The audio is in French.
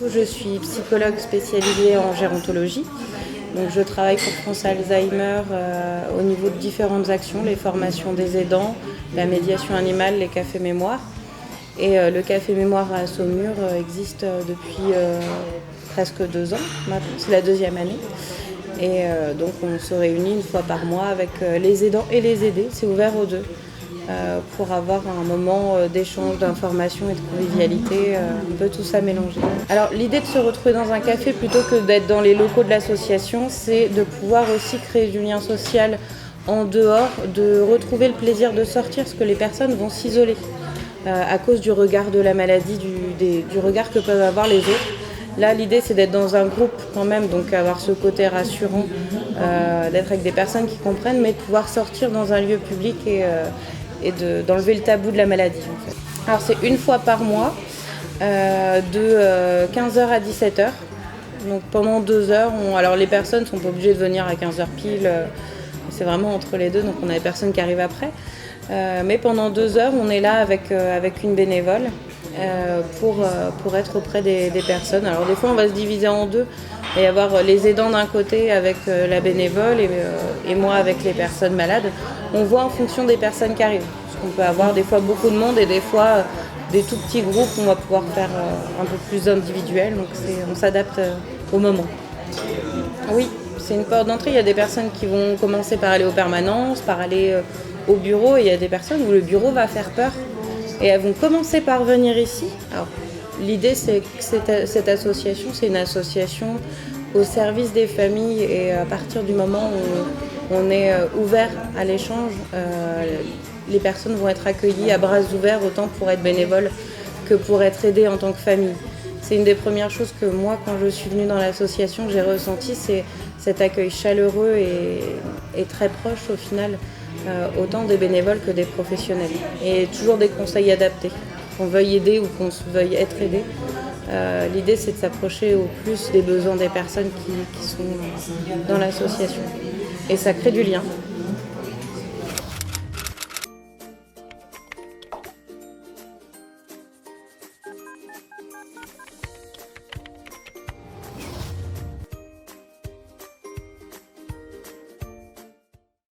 Je suis psychologue spécialisée en gérontologie. Donc, je travaille pour France Alzheimer au niveau de différentes actions, les formations des aidants, la médiation animale, les cafés mémoire. Et le café mémoire à Saumur existe depuis presque 2 ans. Maintenant, c'est la 2e année. Et donc on se réunit une fois par mois avec les aidants et les aidés. C'est ouvert aux deux. Pour avoir un moment d'échange, d'information et de convivialité, un peu tout ça mélangé. Alors l'idée de se retrouver dans un café plutôt que d'être dans les locaux de l'association, c'est de pouvoir aussi créer du lien social en dehors, de retrouver le plaisir de sortir, parce que les personnes vont s'isoler à cause du regard de la maladie, du regard que peuvent avoir les autres. Là, l'idée, c'est d'être dans un groupe quand même, donc avoir ce côté rassurant, d'être avec des personnes qui comprennent, mais de pouvoir sortir dans un lieu public et d'enlever le tabou de la maladie. En fait. Alors, c'est une fois par mois, de 15h à 17h. Donc, pendant 2 heures, alors les personnes ne sont pas obligées de venir à 15h pile, c'est vraiment entre les deux, donc on a des personnes qui arrivent après. Mais pendant 2 heures, on est là avec une bénévole. Pour être auprès des personnes. Alors des fois on va se diviser en deux et avoir les aidants d'un côté avec la bénévole et moi avec les personnes malades. On voit en fonction des personnes qui arrivent. Parce qu'on peut avoir des fois beaucoup de monde et des fois des tout petits groupes où on va pouvoir faire un peu plus individuel. Donc on s'adapte au moment. Oui, c'est une porte d'entrée. Il y a des personnes qui vont commencer par aller aux permanences, par aller au bureau, et il y a des personnes où le bureau va faire peur. Et elles vont commencer par venir ici. Alors, l'idée, c'est que cette association, c'est une association au service des familles. Et à partir du moment où on est ouvert à l'échange, les personnes vont être accueillies à bras ouverts, autant pour être bénévoles que pour être aidées en tant que famille. C'est une des premières choses que moi, quand je suis venue dans l'association, j'ai ressenti, c'est cet accueil chaleureux et très proche au final. Autant des bénévoles que des professionnels. Et toujours des conseils adaptés. Qu'on veuille aider ou qu'on veuille être aidé. L'idée, c'est de s'approcher au plus des besoins des personnes qui sont dans l'association. Et ça crée du lien.